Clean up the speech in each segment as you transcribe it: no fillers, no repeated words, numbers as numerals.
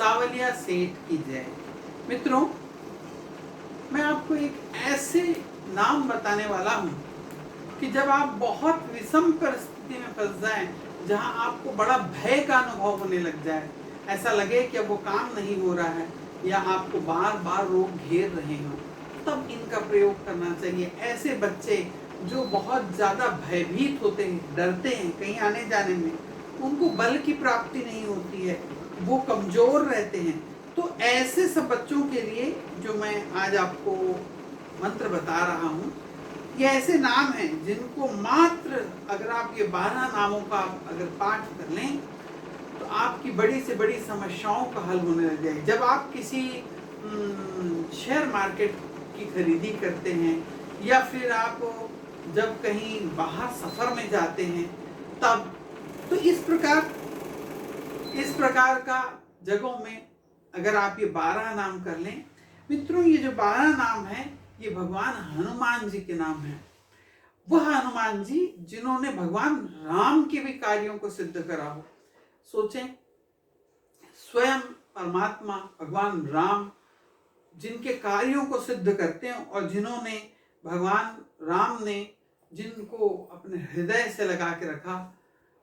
सावलिया सेठ की जय। मित्रों, मैं आपको एक ऐसे नाम बताने वाला हूँ कि जब आप बहुत विषम परिस्थिति में फंस जाएं, जहां आपको बड़ा भय का अनुभव होने लग जाए, ऐसा लगे कि अब वो काम नहीं हो रहा है या आपको बार बार रोग घेर रहे हों, तब इनका प्रयोग करना चाहिए। ऐसे बच्चे जो बहुत ज़्यादा भयभीत होते हैं, डरते हैं कहीं आने जाने में, उनको बल की प्राप्ति नहीं होती है, वो कमज़ोर रहते हैं, तो ऐसे सब बच्चों के लिए जो मैं आज आपको मंत्र बता रहा हूँ, ये ऐसे नाम हैं जिनको मात्र अगर आप ये 12 नामों का अगर पाठ कर लें तो आपकी बड़ी से बड़ी समस्याओं का हल होने लग जाए। जब आप किसी शेयर मार्केट की खरीदी करते हैं या फिर आप जब कहीं बाहर सफर में जाते हैं, तब तो इस प्रकार का जगहों में अगर आप ये 12 नाम कर लें, मित्रों ये जो 12 नाम हैं ये भगवान हनुमान जी के नाम हैं। वह हनुमान जी जिन्होंने भगवान राम के भी कार्यों को सिद्ध करा हो। सोचें, स्वयं परमात्मा भगवान राम जिनके कार्यों को सिद्ध करते हैं और जिन्होंने भगवान राम ने जिनको अपने हृदय से लगा के रखा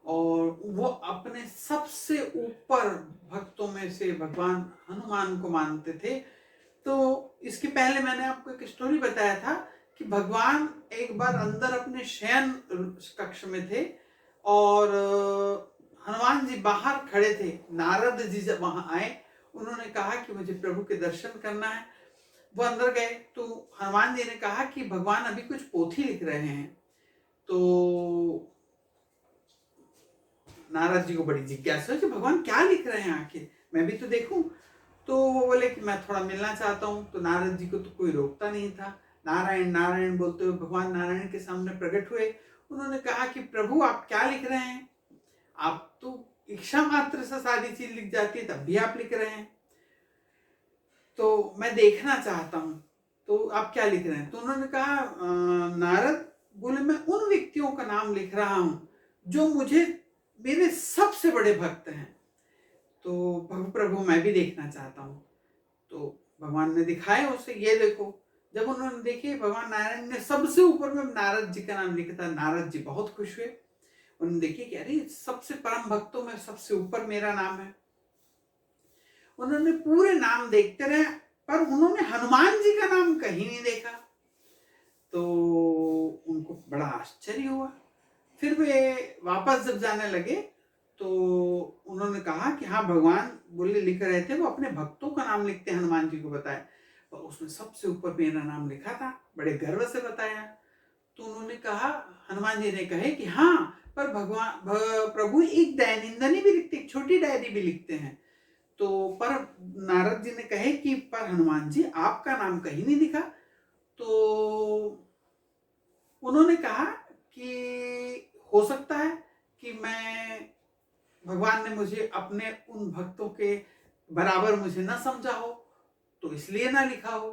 और वो अपने सबसे ऊपर भक्तों में से भगवान हनुमान को मानते थे। तो इसके पहले मैंने आपको एक स्टोरी बताया था कि भगवान एक बार अंदर अपने शयन कक्ष में थे और हनुमान जी बाहर खड़े थे। नारद जी जब वहां आए, उन्होंने कहा कि मुझे प्रभु के दर्शन करना है। वो अंदर गए तो हनुमान जी ने कहा कि भगवान अभी कुछ पोथी लिख रहे हैं। तो नारद जी को बड़ी जिज्ञासा कि भगवान क्या लिख रहे हैं, आखिर मैं भी तो देखूं। तो वो बोले कि मैं थोड़ा मिलना चाहता हूं। तो नारद जी को तो कोई रोकता नहीं था। नारायण नारायण बोलते हुए भगवान नारायण के सामने प्रकट हुए। उन्होंने कहा कि प्रभु आप क्या लिख रहे हैं, आप तो इच्छा मात्र से सारी चीज लिख जाती है, तब भी आप लिख रहे हैं, तो मैं देखना चाहता हूं, तो आप क्या लिख रहे हैं। तो उन्होंने कहा नारद बोले मैं उन व्यक्तियों का नाम लिख रहा हूं जो मुझे मेरे सबसे बड़े भक्त हैं। तो प्रभु मैं भी देखना चाहता हूँ। तो भगवान ने दिखाया उसे, ये देखो। जब उन्होंने देखे, भगवान नारायण ने सबसे ऊपर में नारद जी का नाम लिखा था। नारद जी बहुत खुश हुए। उन्होंने देखे कि अरे सबसे परम भक्तों में सबसे ऊपर मेरा नाम है। उन्होंने पूरे नाम देखते रहे पर उन्होंने हनुमान जी का नाम कहीं नहीं देखा। तो उनको बड़ा आश्चर्य हुआ। फिर वे वापस जब जाने लगे तो उन्होंने कहा कि हाँ भगवान बोले लिख रहे थे, वो अपने भक्तों का नाम लिखते हैं, हनुमान जी को बताया, और उसमें सबसे ऊपर मेरा नाम लिखा था, बड़े गर्व से बताया। तो उन्होंने कहा, हनुमान जी ने कहे कि हाँ पर प्रभु एक दैनिंदनी भी लिखते, एक छोटी डायरी भी लिखते हैं। तो पर नारद जी ने कहे कि पर हनुमान जी आपका नाम कहीं नहीं दिखा। तो उन्होंने कहा कि हो सकता है कि भगवान ने मुझे अपने उन भक्तों के बराबर मुझे न समझा हो, तो इसलिए ना लिखा हो।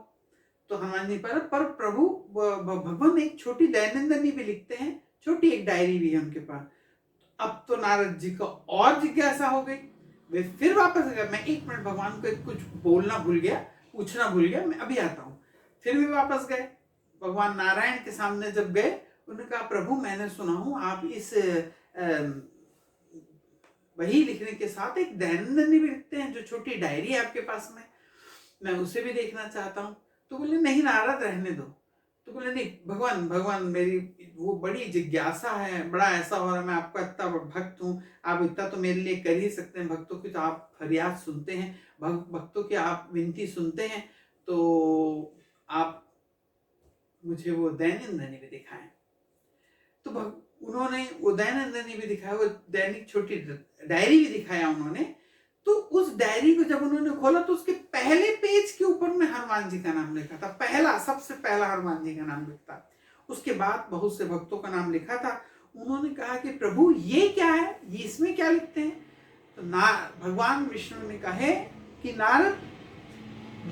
तो हनुमान जी पर प्रभु भगवान एक छोटी दैनंदिनी भी लिखते हैं, छोटी एक डायरी भी है उनके पास। अब तो नारद जी को और जिज्ञासा हो गई। वे फिर वापस गए। मैं 1 मिनट भगवान को कुछ बोलना भूल गया, पूछना भूल गया, मैं अभी आता हूँ। फिर भी वापस गए। भगवान नारायण के सामने जब गए, उन्होंने कहा प्रभु मैंने सुना हूं आप इस वही लिखने के साथ एक दैनंदिनी भी लिखते हैं, जो छोटी डायरी है आपके पास में, मैं उसे भी देखना चाहता हूँ। तो बोले नहीं नारद रहने दो। तो बोले नहीं भगवान मेरी वो बड़ी जिज्ञासा है, बड़ा ऐसा हो रहा है, मैं आपका इतना भक्त हूँ, आप इतना तो मेरे लिए कर ही सकते हैं। भक्तों की तो आप फरियाद सुनते हैं, भक्तों की आप विनती सुनते हैं, तो आप मुझे वो दैनंदिनी भी दिखाएं। तो उन्होंने वो दैनंदिनी भी दिखाया, वो दैनिक छोटी डायरी भी दिखाया उन्होंने। तो उस डायरी को जब उन्होंने खोला तो उसके पहले पेज के ऊपर में हनुमान जी का नाम लिखा था। सबसे पहला हनुमान जी का नाम लिखा। उसके बाद बहुत से भक्तों का नाम लिखा था। उन्होंने कहा कि प्रभु ये क्या है, ये इसमें क्या लिखते हैं। तो भगवान विष्णु ने कहे कि नारद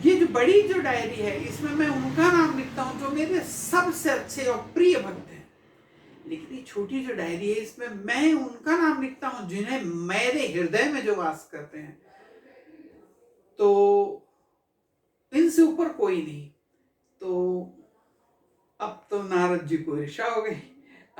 ये जो डायरी है, इसमें मैं उनका नाम लिखता हूं जो मेरे सबसे अच्छे और प्रिय भक्त हैं। लेकिन ये छोटी जो डायरी है, इसमें मैं उनका नाम लिखता हूं जिन्हें मेरे हृदय में जो वास करते हैं। तो इनसे ऊपर कोई नहीं। तो अब तो नारद जी को ईर्ष्या हो गई।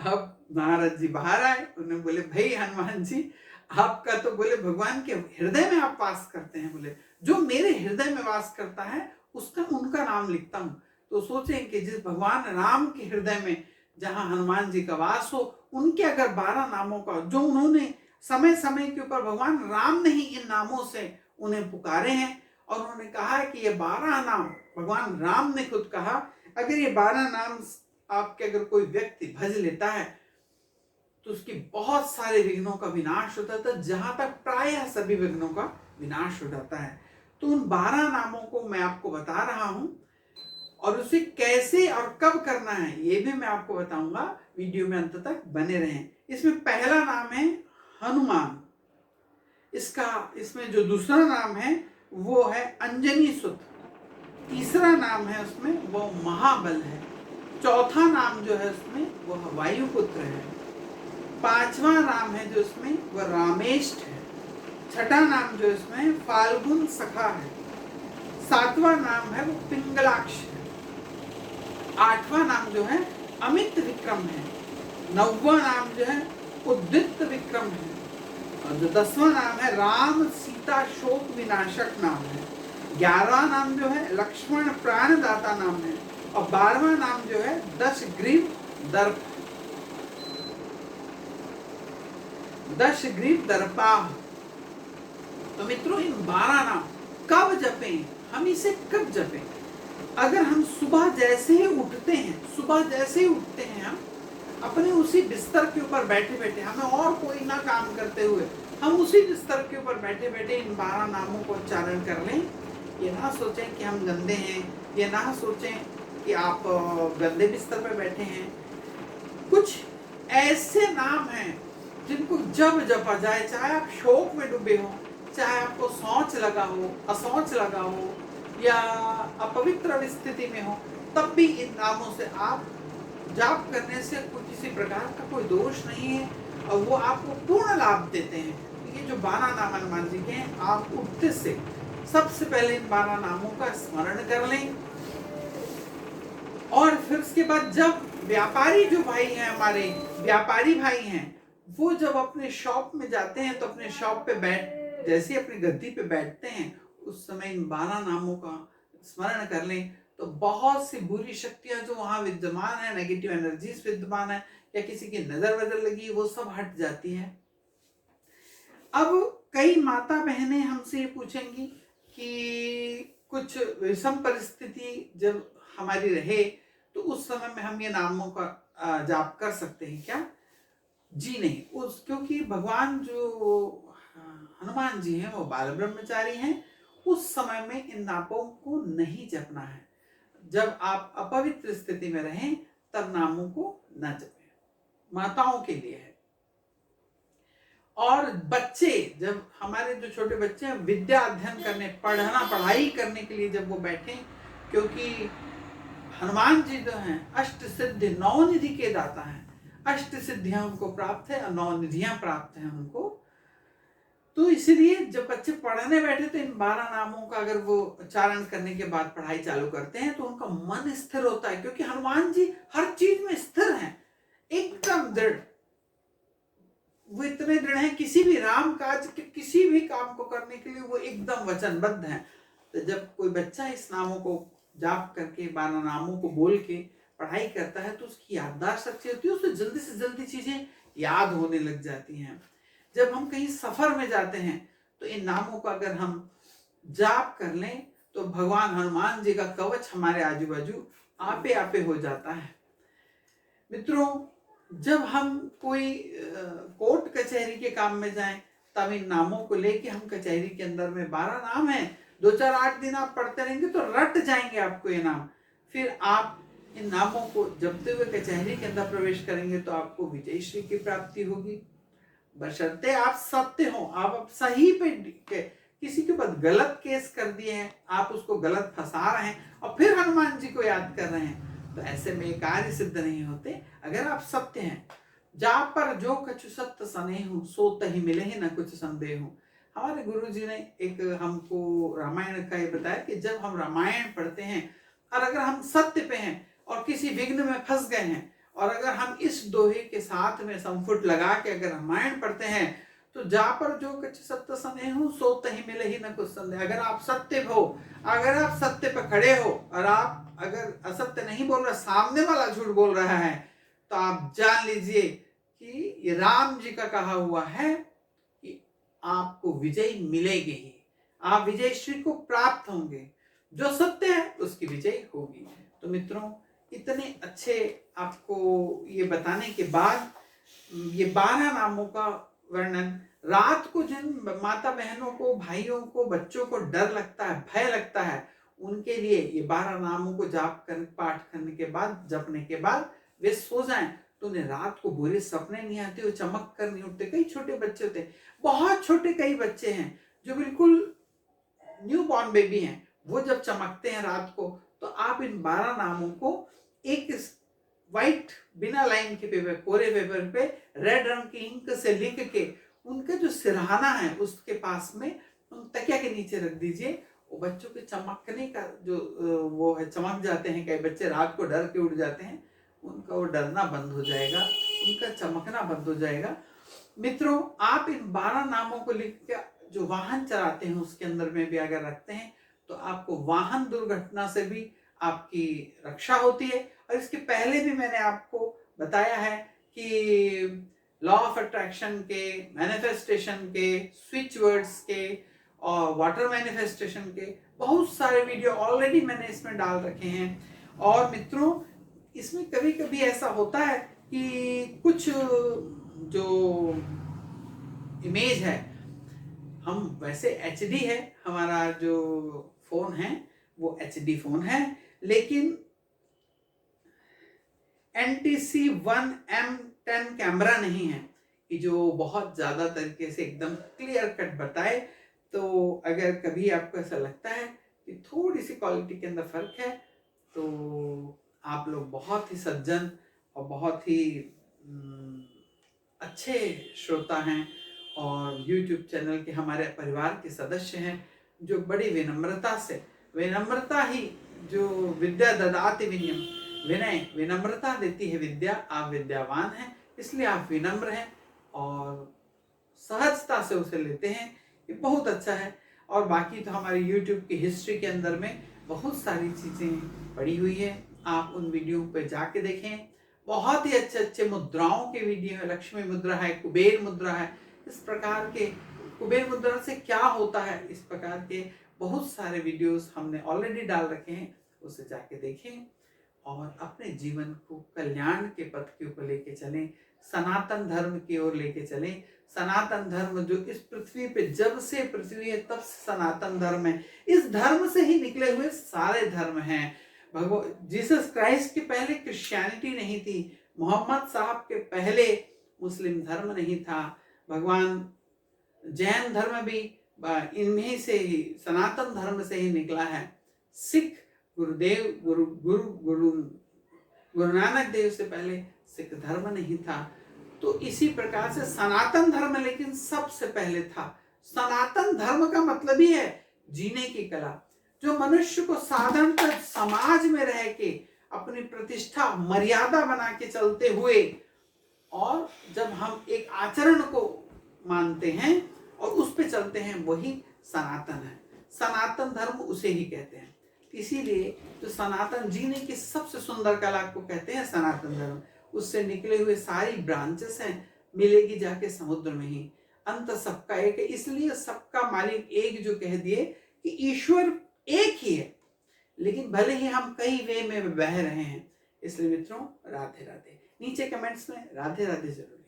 अब नारद जी बाहर आए, उन्हें बोले भाई हनुमान जी, आपका तो बोले भगवान के हृदय में आप वास करते हैं, बोले जो मेरे हृदय में वास करता है उसका उनका नाम लिखता हूं। तो सोचें कि जिस भगवान राम के हृदय में जहां हनुमान जी का वास हो, उनके अगर 12 नामों का जो उन्होंने समय समय के ऊपर भगवान राम ने ही इन नामों से उन्हें पुकारे हैं, और उन्होंने कहा है कि ये 12 नाम भगवान राम ने खुद कहा, अगर ये 12 नाम आपके अगर कोई व्यक्ति भज लेता है तो उसकी बहुत सारे विघ्नों का विनाश होता था, जहां तक प्रायः सभी विघ्नों का विनाश हो जाता है। तो उन 12 नामों को मैं आपको बता रहा हूं, और उसे कैसे और कब करना है ये भी मैं आपको बताऊंगा। वीडियो में अंत तक बने रहें। इसमें पहला नाम है हनुमान। इसमें जो दूसरा नाम है वो है अंजनी सुत। तीसरा नाम है उसमें वो महाबल है। चौथा नाम जो है उसमें वो वायुपुत्र है। पांचवा नाम है जो इसमें वो रामेष्ठ है। छठा नाम जो इसमें फाल्गुन सखा है। सातवां नाम है वो पिंगलाक्ष है। आठवां नाम जो है अमित विक्रम है। नौवां नाम जो है उद्दित विक्रम है। और जो 10वां नाम है राम सीता शोक विनाशक नाम है। 11वां नाम जो है लक्ष्मण प्राणदाता नाम है। और 12वां नाम जो है दशग्रीव दर्पा। तो मित्रों, इन 12 नाम कब जपें, हम इसे कब जपें? अगर हम सुबह जैसे ही उठते हैं हम अपने उसी बिस्तर के ऊपर बैठे बैठे, हमें और कोई ना काम करते हुए, हम उसी बिस्तर के ऊपर बैठे बैठे इन 12 नामों को उच्चारण कर लें। ये ना सोचें कि हम गंदे हैं, ये ना सोचें कि आप गंदे बिस्तर पर बैठे हैं। कुछ ऐसे नाम हैं जिनको जब जपा जाए, चाहे आप शोक में डूबे हो, चाहे आपको सोच लगा हो, असोच लगा हो, या अपवित्र स्थिति में हो, तब भी इन नामों से आप जाप करने से किसी प्रकार का कोई दोष नहीं है, और वो आपको पूर्ण लाभ देते हैं। ये जो 12 नाम हनुमान जी के हैं, आप उठते से सबसे पहले इन 12 नामों का स्मरण कर लें। और फिर उसके बाद जब व्यापारी जो भाई हैं, हमारे व्यापारी भाई हैं, वो जब अपने शॉप में जाते हैं तो अपने शॉप पे जैसे अपनी गद्दी पे बैठते हैं, उस समय इन 12 नामों का स्मरण कर लें, तो बहुत सी बुरी शक्तियां जो वहां विद्यमान है, नेगेटिव एनर्जीज विद्यमान है, या किसी की नजर वजर लगी, वो सब हट जाती है। अब कई माता बहनें हमसे ये पूछेंगी कि कुछ विषम परिस्थिति जब हमारी रहे तो उस समय में हम ये नामों का जाप कर सकते हैं क्या? जी नहीं, क्योंकि भगवान जो हनुमान जी हैं वो बाल ब्रह्मचारी हैं। उस समय में इन नामों को नहीं जपना है। जब आप अपवित्र स्थिति में रहें तब नामों को न जपें। माताओं के लिए है। और बच्चे, जब हमारे जो छोटे बच्चे हैं विद्या अध्ययन करने, पढ़ाई करने के लिए जब वो बैठे, क्योंकि हनुमान जी जो हैं अष्ट सिद्धि 9 निधि के दाता हैं। अष्ट सिद्धियां उनको प्राप्त है और 9 निधियां प्राप्त हैं उनको। तो इसलिए जब बच्चे पढ़ने बैठे तो इन 12 नामों का अगर वो उच्चारण करने के बाद पढ़ाई चालू करते हैं तो उनका मन स्थिर होता है, क्योंकि हनुमान जी हर चीज में स्थिर हैं, एकदम दृढ़। वो इतने दृढ़ हैं, किसी भी राम काज के किसी भी काम को करने के लिए वो एकदम वचनबद्ध हैं। तो जब कोई बच्चा इस नामों को जाप करके 12 नामों को बोल के पढ़ाई करता है तो उसकी याददाश्त अच्छी होती है, उसे जल्दी से जल्दी चीजें याद होने लग जाती हैं। जब हम कहीं सफर में जाते हैं तो इन नामों का अगर हम जाप कर लें तो भगवान हनुमान जी का कवच हमारे आजू बाजू आपे आपे हो जाता है। मित्रों, जब हम कोई कोर्ट कचहरी के काम में जाएं तब इन नामों को लेके हम कचहरी के अंदर में 12 नाम हैं, 2-4-8 दिन आप पढ़ते रहेंगे तो रट जाएंगे आपको ये नाम। फिर आप इन नामों को जपते हुए कचहरी के अंदर प्रवेश करेंगे तो आपको विजय श्री की प्राप्ति होगी, बशर्ते आप सत्य हो। आप सही पे किसी के ऊपर गलत केस कर दिए हैं, आप उसको गलत फंसा रहे हैं और फिर हनुमान जी को याद कर रहे हैं, तो ऐसे में कार्य सिद्ध नहीं होते। अगर आप सत्य हैं, जा पर जो कछु सत्य सनेहु, सो तहि मिले ही न कुछ संदेह। हमारे गुरुजी ने एक हमको रामायण का ये बताया कि जब हम रामायण पढ़ते हैं और अगर हम सत्य पे हैं और किसी विघ्न में फंस गए हैं और अगर हम इस दोहे के साथ में संफुट लगा के अगर रामायण पढ़ते हैं तो जा पर जो कछ सत्य स्नेह हो सो तहि मिले ही न कुछ संदेह। अगर आप सत्य हो, अगर आप सत्य पर खड़े हो और आप अगर असत्य नहीं बोल रहे, सामने वाला झूठ बोल रहा है, तो आप जान लीजिए कि ये राम जी का कहा हुआ है कि आपको विजय मिलेगी ही, आप विजय श्री को प्राप्त होंगे, जो सत्य है उसकी विजय होगी। तो मित्रों, इतने अच्छे आपको ये बताने के बाद ये 12 नामों का वर्णन, रात को जिन माता बहनों को, भाइयों को, बच्चों को डर लगता है, भय लगता है, उनके लिए ये 12 नामों को जाप कर पाठ करने के बाद, जपने के बाद वे सो जाएं तो उन्हें रात को बुरे सपने नहीं आते, वो चमक कर नहीं उठते। कई छोटे बच्चे होते हैं, बहुत छोटे कई बच्चे हैं जो बिल्कुल न्यू बॉर्न बेबी हैं, वो जब चमकते हैं रात को, तो आप इन 12 नामों को एक व्हाइट बिना लाइन के पेपर, कोरे पेपर पे रेड रंग की इंक से लिख के उनका जो सिरहाना है उसके पास में उन तकिया के नीचे रख दीजिए। वो बच्चों के चमकने का जो वो है, चमक जाते हैं, कई बच्चे रात को डर के उठ जाते हैं, उनका वो डरना बंद हो जाएगा, उनका चमकना बंद हो जाएगा। मित्रों, आप इन 12 नामों को लिख के जो वाहन चलाते हैं उसके अंदर में भी अगर रखते हैं तो आपको वाहन दुर्घटना से भी आपकी रक्षा होती है। और इसके पहले भी मैंने आपको बताया है कि लॉ ऑफ अट्रैक्शन के, मैनिफेस्टेशन के, स्विच वर्ड्स के और वाटर मैनिफेस्टेशन के बहुत सारे वीडियो ऑलरेडी मैंने इसमें डाल रखे हैं। और मित्रों, इसमें कभी कभी ऐसा होता है कि कुछ जो इमेज है, हम वैसे HD है, हमारा जो फोन है वो HD फोन है, लेकिन NTC 1M10 कैमरा नहीं है कि जो बहुत ज्यादा तरीके से एकदम क्लियर कट बताए। तो अगर कभी आपको ऐसा लगता है कि थोड़ी सी क्वालिटी के अंदर फर्क है, तो आप लोग बहुत ही सज्जन और बहुत ही अच्छे श्रोता हैं और YouTube चैनल के हमारे परिवार के सदस्य हैं, जो बड़ी विनम्रता से, विनम्रता ही जो विद्या ददाति विनयम, विनय विनम्रता देती है विद्या। आप विद्यावान हैं इसलिए आप विनम्र हैं और सहजता से उसे लेते हैं, ये बहुत अच्छा है। और बाकी तो हमारे YouTube की हिस्ट्री के अंदर में बहुत सारी चीज़ें पड़ी हुई है, आप उन वीडियो पे जाके देखें। बहुत ही अच्छे अच्छे मुद्राओं के वीडियो है, लक्ष्मी मुद्रा है, कुबेर मुद्रा है, इस प्रकार के कुबेर मुद्रा से क्या होता है, इस प्रकार के बहुत सारे वीडियोस हमने ऑलरेडी डाल रखे हैं, उसे जाके देखें और अपने जीवन को कल्याण के पथ के ऊपर लेके चलें, सनातन धर्म की ओर लेके चलें। सनातन धर्म जो इस पृथ्वी पे जब से पृथ्वी है तब से सनातन धर्म है, इस धर्म से ही निकले हुए सारे धर्म हैं। भगवान जीसस क्राइस्ट के पहले क्रिश्चियनिटी नहीं थी, मोहम्मद साहब के पहले मुस्लिम धर्म नहीं था, भगवान जैन धर्म भी इन्हीं से ही, सनातन धर्म से ही निकला है। सिख गुरुदेव गुरु नानक देव से पहले सिख धर्म नहीं था। तो इसी प्रकार से सनातन धर्म लेकिन सबसे पहले था। सनातन धर्म का मतलब ही है जीने की कला, जो मनुष्य को साधारणतः समाज में रह के अपनी प्रतिष्ठा मर्यादा बना के चलते हुए, और जब हम एक आचरण को मानते हैं और उस पे चलते हैं, वही सनातन है। सनातन धर्म उसे ही कहते हैं। इसीलिए जो सनातन जीने की सबसे सुंदर कला को कहते हैं सनातन धर्म, उससे निकले हुए सारी ब्रांचेस हैं, मिलेगी जाके समुद्र में ही। अंत सबका एक है, इसलिए सबका मालिक एक जो कह दिए कि ईश्वर एक ही है, लेकिन भले ही हम कई वे में बह रहे हैं। इसलिए मित्रों, राधे राधे। नीचे कमेंट्स में राधे राधे जरूर।